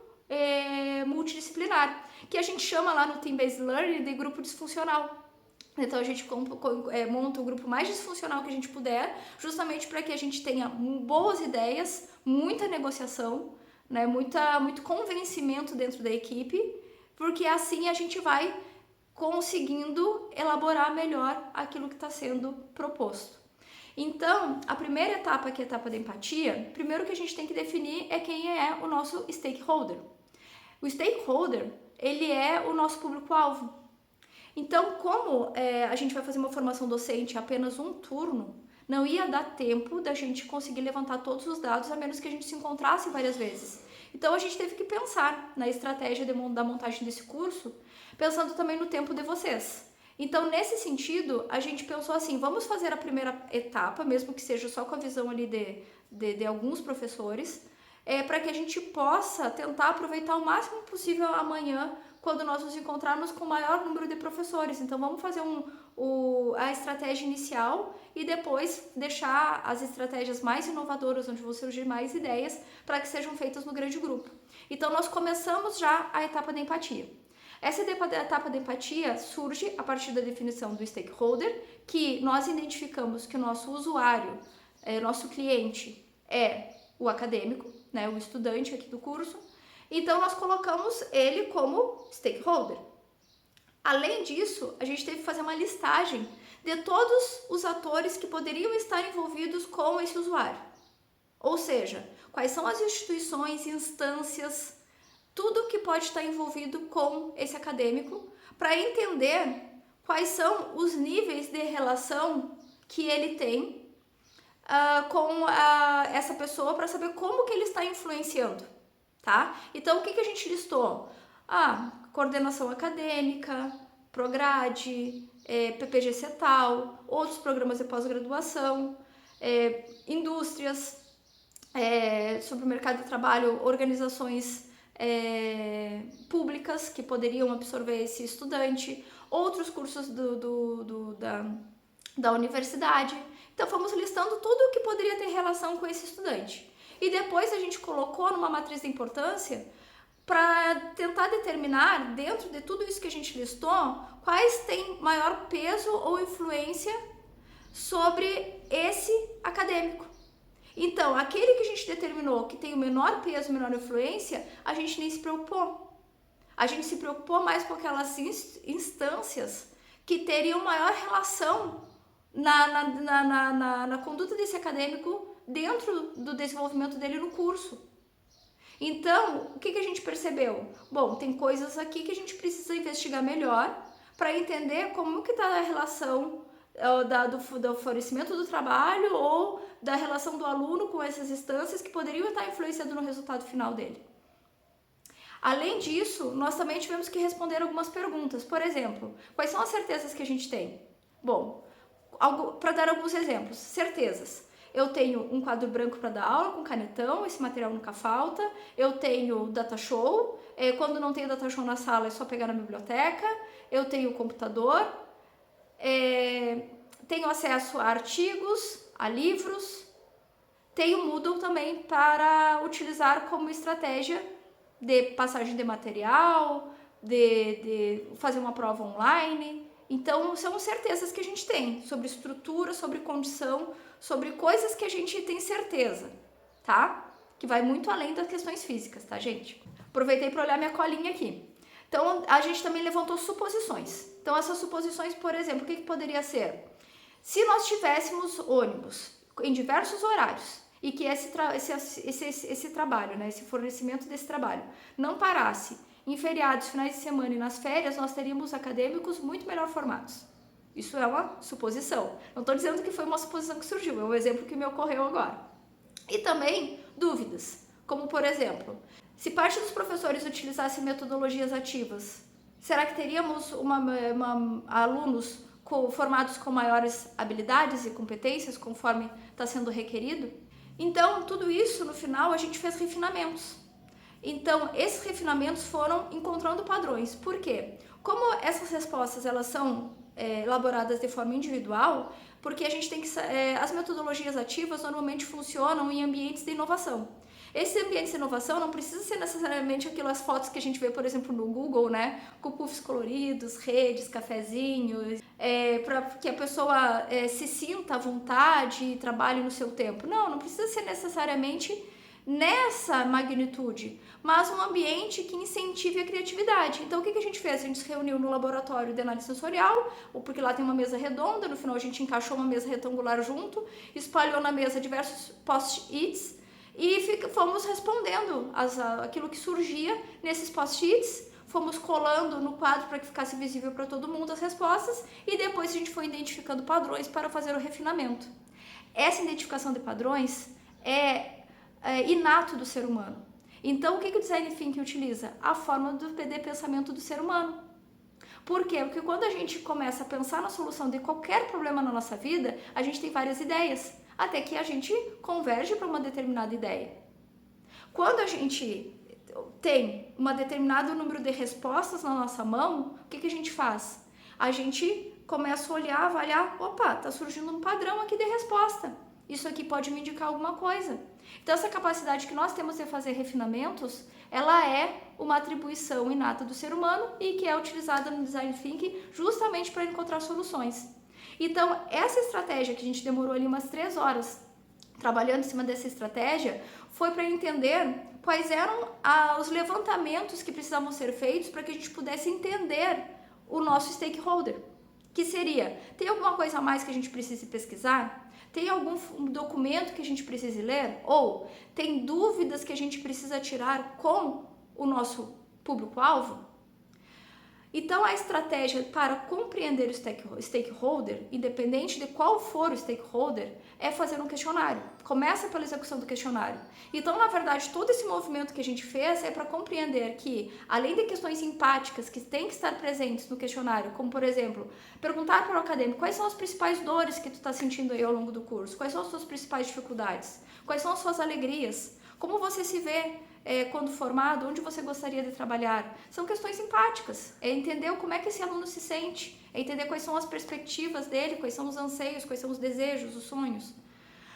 multidisciplinar, que a gente chama lá no Team-Based Learning de grupo disfuncional. Então a gente monta o grupo mais disfuncional que a gente puder, justamente para que a gente tenha boas ideias, muita negociação, né, muito convencimento dentro da equipe, porque assim a gente vai conseguindo elaborar melhor aquilo que está sendo proposto. Então, a primeira etapa, que é a etapa da empatia, primeiro que a gente tem que definir é quem é o nosso stakeholder. O stakeholder, ele é o nosso público-alvo. Então, como a gente vai fazer uma formação docente apenas um turno, não ia dar tempo da gente conseguir levantar todos os dados, a menos que a gente se encontrasse várias vezes. Então, a gente teve que pensar na estratégia da montagem desse curso, pensando também no tempo de vocês. Então, nesse sentido, a gente pensou assim, vamos fazer a primeira etapa, mesmo que seja só com a visão ali de alguns professores, para que a gente possa tentar aproveitar o máximo possível amanhã, quando nós nos encontrarmos com o maior número de professores. Então, vamos fazer a estratégia inicial e depois deixar as estratégias mais inovadoras, onde vão surgir mais ideias, para que sejam feitas no grande grupo. Então, nós começamos já a etapa da empatia. Essa etapa da empatia surge a partir da definição do stakeholder, que nós identificamos que o nosso usuário, nosso cliente, é o acadêmico, né, o estudante aqui do curso. Então, nós colocamos ele como stakeholder. Além disso, a gente teve que fazer uma listagem de todos os atores que poderiam estar envolvidos com esse usuário. Ou seja, quais são as instituições, instâncias, tudo que pode estar envolvido com esse acadêmico, para entender quais são os níveis de relação que ele tem com essa pessoa, para saber como que ele está influenciando. Tá? Então, o que a gente listou? Coordenação acadêmica, Prograde, PPG Cetal, outros programas de pós-graduação, indústrias, sobre o mercado de trabalho, organizações públicas que poderiam absorver esse estudante, outros cursos da universidade. Então, fomos listando tudo o que poderia ter relação com esse estudante. E depois a gente colocou numa matriz de importância para tentar determinar, dentro de tudo isso que a gente listou, quais têm maior peso ou influência sobre esse acadêmico. Então, aquele que a gente determinou que tem o menor peso, menor influência, a gente nem se preocupou. A gente se preocupou mais com aquelas instâncias que teriam maior relação na conduta desse acadêmico dentro do desenvolvimento dele no curso. Então, o que a gente percebeu? Bom, tem coisas aqui que a gente precisa investigar melhor para entender como que está a relação do oferecimento do trabalho ou da relação do aluno com essas instâncias que poderiam estar influenciando no resultado final dele. Além disso, nós também tivemos que responder algumas perguntas. Por exemplo, quais são as certezas que a gente tem? Bom, para dar alguns exemplos, certezas. Eu tenho um quadro branco para dar aula com canetão, esse material nunca falta. Eu tenho data show, quando não tenho data show na sala é só pegar na biblioteca. Eu tenho computador, tenho acesso a artigos, a livros. Tenho Moodle também para utilizar como estratégia de passagem de material, de fazer uma prova online. Então, são certezas que a gente tem sobre estrutura, sobre condição, sobre coisas que a gente tem certeza, tá? Que vai muito além das questões físicas, tá, gente? Aproveitei para olhar minha colinha aqui. Então, a gente também levantou suposições. Então, essas suposições, por exemplo, o que poderia ser? Se nós tivéssemos ônibus em diversos horários e que esse trabalho, né, esse fornecimento desse trabalho não parasse em feriados, finais de semana e nas férias, nós teríamos acadêmicos muito melhor formados. Isso é uma suposição. Não estou dizendo que foi uma suposição que surgiu, é um exemplo que me ocorreu agora. E também dúvidas, como por exemplo, se parte dos professores utilizasse metodologias ativas, será que teríamos alunos formados com maiores habilidades e competências conforme está sendo requerido? Então, tudo isso, no final, a gente fez refinamentos. Então, esses refinamentos foram encontrando padrões. Por quê? Como essas respostas elas são elaboradas de forma individual, porque a gente tem que as metodologias ativas normalmente funcionam em ambientes de inovação. Esses ambientes de inovação não precisa ser necessariamente aquelas fotos que a gente vê, por exemplo, no Google, né? Com puffs coloridos, redes, cafezinhos, para que a pessoa se sinta à vontade e trabalhe no seu tempo. Não precisa ser necessariamente nessa magnitude, mas um ambiente que incentive a criatividade. Então, o que a gente fez? A gente se reuniu no laboratório de análise sensorial, porque lá tem uma mesa redonda, no final a gente encaixou uma mesa retangular junto, espalhou na mesa diversos post-its e fomos respondendo aquilo que surgia nesses post-its, fomos colando no quadro para que ficasse visível para todo mundo as respostas e depois a gente foi identificando padrões para fazer o refinamento. Essa identificação de padrões é inato do ser humano. Então, o que o Design Thinking utiliza? A forma de pensamento do ser humano. Por quê? Porque quando a gente começa a pensar na solução de qualquer problema na nossa vida, a gente tem várias ideias, até que a gente converge para uma determinada ideia. Quando a gente tem um determinado número de respostas na nossa mão, o que a gente faz? A gente começa a olhar, avaliar, opa, está surgindo um padrão aqui de resposta. Isso aqui pode me indicar alguma coisa. Então, essa capacidade que nós temos de fazer refinamentos, ela é uma atribuição inata do ser humano e que é utilizada no Design Thinking justamente para encontrar soluções. Então, essa estratégia que a gente demorou ali umas 3 horas trabalhando em cima dessa estratégia, foi para entender quais eram os levantamentos que precisavam ser feitos para que a gente pudesse entender o nosso stakeholder. Que seria, tem alguma coisa a mais que a gente precise pesquisar? Tem algum documento que a gente precise ler? Ou tem dúvidas que a gente precisa tirar com o nosso público-alvo? Então, a estratégia para compreender o stakeholder, independente de qual for o stakeholder, é fazer um questionário. Começa pela execução do questionário. Então, na verdade, todo esse movimento que a gente fez é para compreender que, além de questões empáticas que têm que estar presentes no questionário, como, por exemplo, perguntar para o acadêmico quais são as principais dores que tu está sentindo aí ao longo do curso, quais são as suas principais dificuldades, quais são as suas alegrias, como você se vê quando formado, onde você gostaria de trabalhar. São questões empáticas, é entender como é que esse aluno se sente, é entender quais são as perspectivas dele, quais são os anseios, quais são os desejos, os sonhos.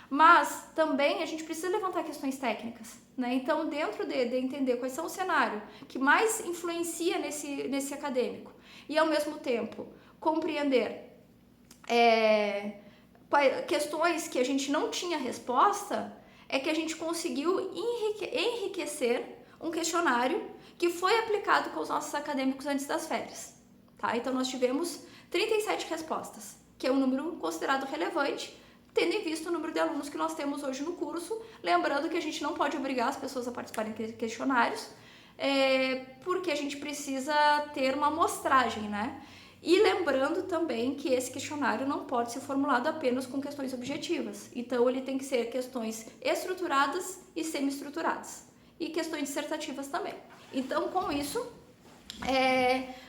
Mas também a gente precisa levantar questões técnicas, né? Então, dentro de entender quais são o cenário que mais influencia nesse acadêmico e, ao mesmo tempo, compreender questões que a gente não tinha resposta, é que a gente conseguiu enriquecer um questionário que foi aplicado com os nossos acadêmicos antes das férias, tá? Então, nós tivemos 37 respostas, que é um número considerado relevante, tendo em vista o número de alunos que nós temos hoje no curso, lembrando que a gente não pode obrigar as pessoas a participarem de questionários, porque a gente precisa ter uma amostragem, né? E lembrando também que esse questionário não pode ser formulado apenas com questões objetivas. Então, ele tem que ser questões estruturadas e semi-estruturadas. E questões dissertativas também. Então, com isso,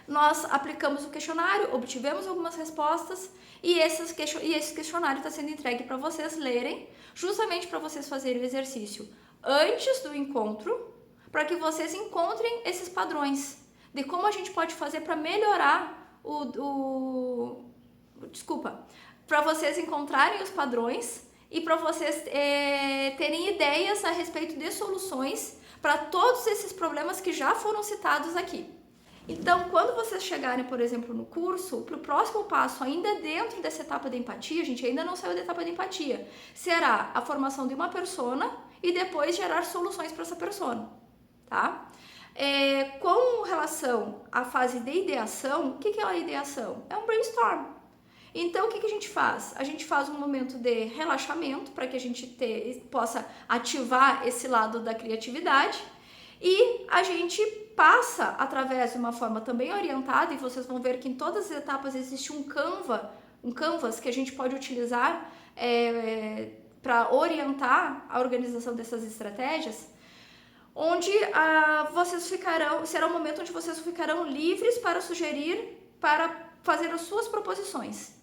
nós aplicamos o questionário, obtivemos algumas respostas e esse questionário está sendo entregue para vocês lerem, justamente para vocês fazerem o exercício antes do encontro, para que vocês encontrem esses padrões de como a gente pode fazer para melhorar para vocês encontrarem os padrões e para vocês terem ideias a respeito de soluções para todos esses problemas que já foram citados aqui. Então, quando vocês chegarem, por exemplo, no curso, para o próximo passo, ainda dentro dessa etapa de empatia, a gente ainda não saiu da etapa de empatia, será a formação de uma persona e depois gerar soluções para essa persona, tá? Com relação à fase de ideação, o que é a ideação? É um brainstorm. Então, o que a gente faz? A gente faz um momento de relaxamento para que a gente possa ativar esse lado da criatividade e a gente passa através de uma forma também orientada, e vocês vão ver que em todas as etapas existe um canvas que a gente pode utilizar para orientar a organização dessas estratégias, onde será um momento onde vocês ficarão livres para sugerir, para fazer as suas proposições.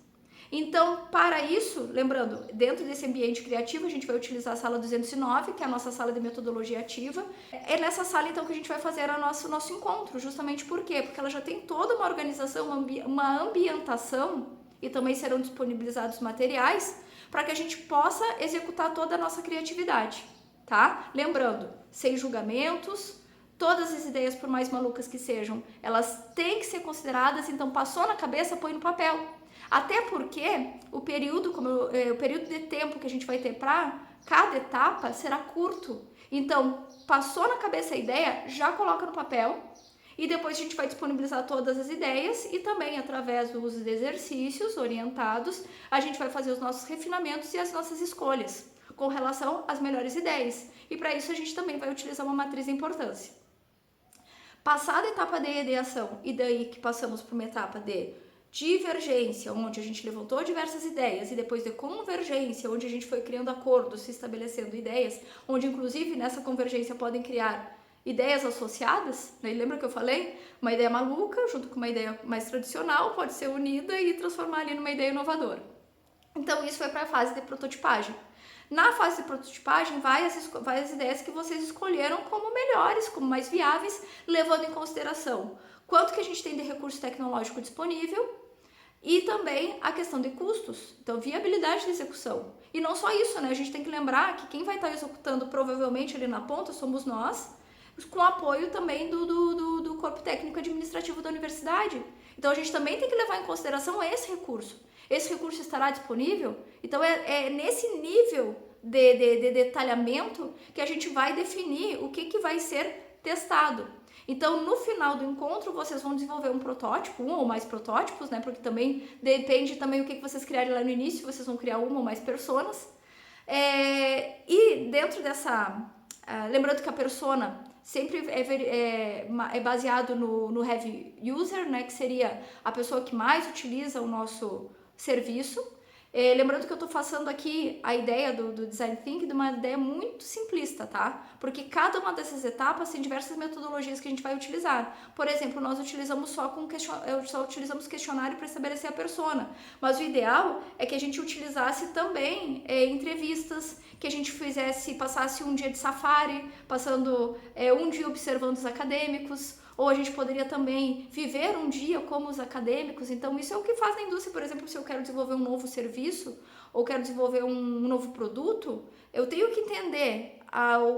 Então, para isso, lembrando, dentro desse ambiente criativo, a gente vai utilizar a sala 209, que é a nossa sala de metodologia ativa. É nessa sala, então, que a gente vai fazer o nosso encontro, justamente por quê? Porque ela já tem toda uma organização, uma ambientação, e também serão disponibilizados materiais, para que a gente possa executar toda a nossa criatividade, tá? Lembrando, sem julgamentos, todas as ideias, por mais malucas que sejam, elas têm que ser consideradas, então passou na cabeça, põe no papel. Até porque o período de tempo que a gente vai ter para cada etapa será curto. Então, passou na cabeça a ideia, já coloca no papel e depois a gente vai disponibilizar todas as ideias e também através do uso de exercícios orientados, a gente vai fazer os nossos refinamentos e as nossas escolhas com relação às melhores ideias. E para isso a gente também vai utilizar uma matriz de importância. Passada a etapa de ideação e daí que passamos para uma etapa de divergência, onde a gente levantou diversas ideias, e depois de convergência, onde a gente foi criando acordos, se estabelecendo ideias, onde inclusive nessa convergência podem criar ideias associadas, né? Lembra que eu falei? Uma ideia maluca junto com uma ideia mais tradicional pode ser unida e transformar ali numa ideia inovadora. Então isso foi para a fase de prototipagem. Na fase de prototipagem, várias ideias que vocês escolheram como melhores, como mais viáveis, levando em consideração quanto que a gente tem de recurso tecnológico disponível, e também a questão de custos, então viabilidade de execução. E não só isso, né? A gente tem que lembrar que quem vai estar executando provavelmente ali na ponta somos nós, com apoio também do corpo técnico administrativo da universidade. Então a gente também tem que levar em consideração esse recurso. Esse recurso estará disponível? Então é nesse nível de detalhamento que a gente vai definir o que vai ser testado. Então, no final do encontro, vocês vão desenvolver um protótipo, um ou mais protótipos, né? Porque também depende também o que vocês criarem lá no início, vocês vão criar uma ou mais personas. E dentro dessa... lembrando que a persona sempre é baseado no heavy user, né? Que seria a pessoa que mais utiliza o nosso serviço. Lembrando que eu estou passando aqui a ideia do Design Thinking de uma ideia muito simplista, tá? Porque cada uma dessas etapas tem diversas metodologias que a gente vai utilizar. Por exemplo, nós utilizamos só utilizamos questionário para estabelecer a persona. Mas o ideal é que a gente utilizasse também entrevistas, que a gente passasse um dia de safari, passando um dia observando os acadêmicos, ou a gente poderia também viver um dia como os acadêmicos. Então isso é o que faz na indústria. Por exemplo, se eu quero desenvolver um novo serviço ou quero desenvolver um novo produto, eu tenho que entender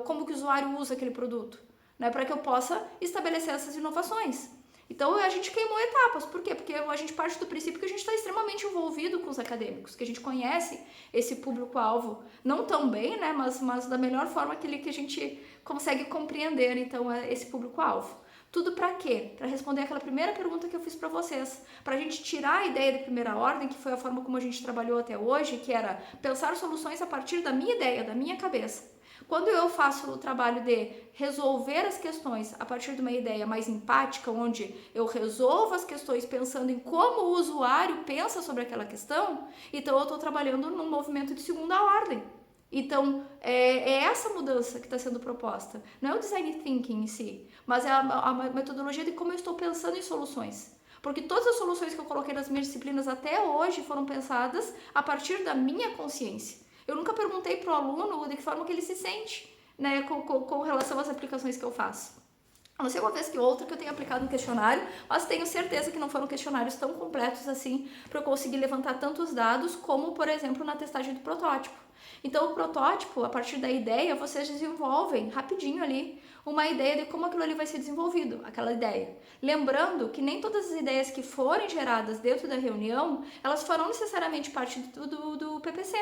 como que o usuário usa aquele produto, né, para que eu possa estabelecer essas inovações. Então a gente queimou etapas. Por quê? Porque a gente parte do princípio que a gente está extremamente envolvido com os acadêmicos, que a gente conhece esse público-alvo não tão bem, né, mas da melhor forma que a gente consegue compreender, então, esse público-alvo. Tudo para quê? Para responder aquela primeira pergunta que eu fiz para vocês. Para a gente tirar a ideia de primeira ordem, que foi a forma como a gente trabalhou até hoje, que era pensar soluções a partir da minha ideia, da minha cabeça. Quando eu faço o trabalho de resolver as questões a partir de uma ideia mais empática, onde eu resolvo as questões pensando em como o usuário pensa sobre aquela questão, então eu estou trabalhando num movimento de segunda ordem. Então, é essa mudança que está sendo proposta. Não é o design thinking em si, mas é a metodologia de como eu estou pensando em soluções. Porque todas as soluções que eu coloquei nas minhas disciplinas até hoje foram pensadas a partir da minha consciência. Eu nunca perguntei para o aluno de que forma que ele se sente, né, com relação às aplicações que eu faço. A não ser uma vez que outra que eu tenha aplicado um questionário, mas tenho certeza que não foram questionários tão completos assim para eu conseguir levantar tantos dados como, por exemplo, na testagem do protótipo. Então, o protótipo, a partir da ideia, vocês desenvolvem rapidinho ali uma ideia de como aquilo ali vai ser desenvolvido, aquela ideia. Lembrando que nem todas as ideias que forem geradas dentro da reunião, elas farão necessariamente parte do PPC.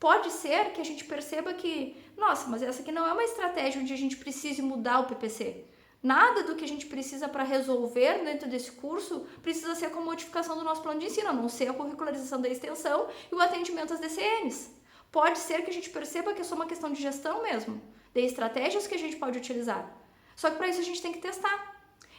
Pode ser que a gente perceba que, nossa, mas essa aqui não é uma estratégia onde a gente precise mudar o PPC. Nada do que a gente precisa para resolver dentro desse curso precisa ser com modificação do nosso plano de ensino, a não ser a curricularização da extensão e o atendimento às DCNs. Pode ser que a gente perceba que é só uma questão de gestão mesmo, de estratégias que a gente pode utilizar. Só que para isso a gente tem que testar.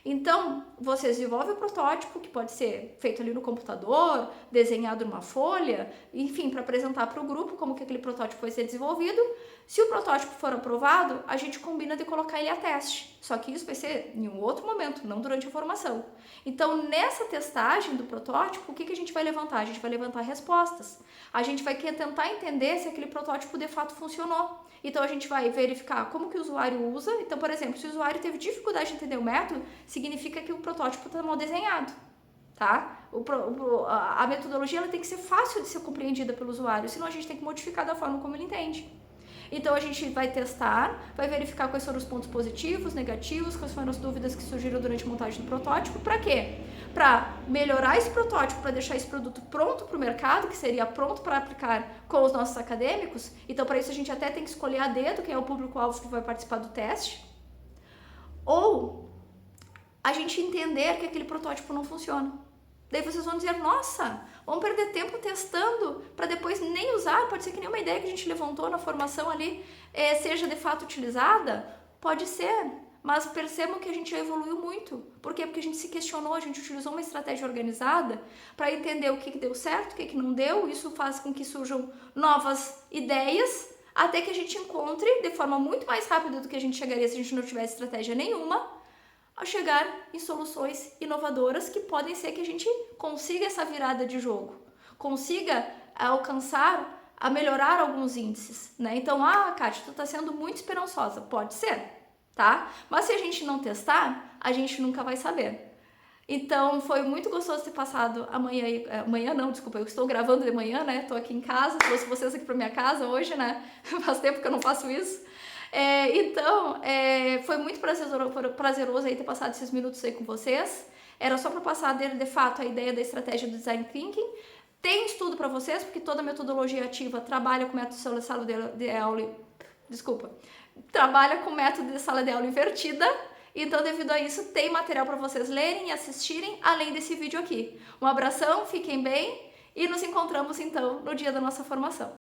Então, você desenvolve o protótipo, que pode ser feito ali no computador, desenhado numa folha, enfim, para apresentar para o grupo como que aquele protótipo vai ser desenvolvido. Se o protótipo for aprovado, a gente combina de colocar ele a teste. Só que isso vai ser em um outro momento, não durante a formação. Então, nessa testagem do protótipo, o que a gente vai levantar? A gente vai levantar respostas. A gente vai tentar entender se aquele protótipo de fato funcionou. Então, a gente vai verificar como que o usuário usa. Então, por exemplo, se o usuário teve dificuldade de entender o método, significa que o protótipo está mal desenhado, tá? A metodologia ela tem que ser fácil de ser compreendida pelo usuário, senão a gente tem que modificar da forma como ele entende. Então, a gente vai testar, vai verificar quais foram os pontos positivos, negativos, quais foram as dúvidas que surgiram durante a montagem do protótipo. Para quê? Para melhorar esse protótipo, para deixar esse produto pronto para o mercado, que seria pronto para aplicar com os nossos acadêmicos. Então, para isso, a gente até tem que escolher a dedo quem é o público-alvo que vai participar do teste. Ou a gente entender que aquele protótipo não funciona. Daí vocês vão dizer, nossa, vamos perder tempo testando para depois nem usar, pode ser que nenhuma ideia que a gente levantou na formação ali seja de fato utilizada? Pode ser, mas percebam que a gente já evoluiu muito. Por quê? Porque a gente se questionou, a gente utilizou uma estratégia organizada para entender o que deu certo, o que não deu, isso faz com que surjam novas ideias, até que a gente encontre, de forma muito mais rápida do que a gente chegaria se a gente não tivesse estratégia nenhuma, a chegar em soluções inovadoras que podem ser que a gente consiga essa virada de jogo, consiga alcançar, a melhorar alguns índices, né? Então, Kátia, tu tá sendo muito esperançosa. Pode ser, tá? Mas se a gente não testar, a gente nunca vai saber. Então, foi muito gostoso ter passado amanhã não, desculpa, eu estou gravando de manhã, né? Tô aqui em casa, trouxe vocês aqui pra minha casa hoje, né? Faz tempo que eu não faço isso. Então, foi muito prazeroso aí ter passado esses minutos aí com vocês. Era só para passar de fato a ideia da estratégia do Design Thinking. Tem estudo para vocês, porque toda metodologia ativa trabalha com método de sala de aula, trabalha com método de sala de aula invertida. Então, devido a isso, tem material para vocês lerem e assistirem, além desse vídeo aqui. Um abração, fiquem bem e nos encontramos então no dia da nossa formação.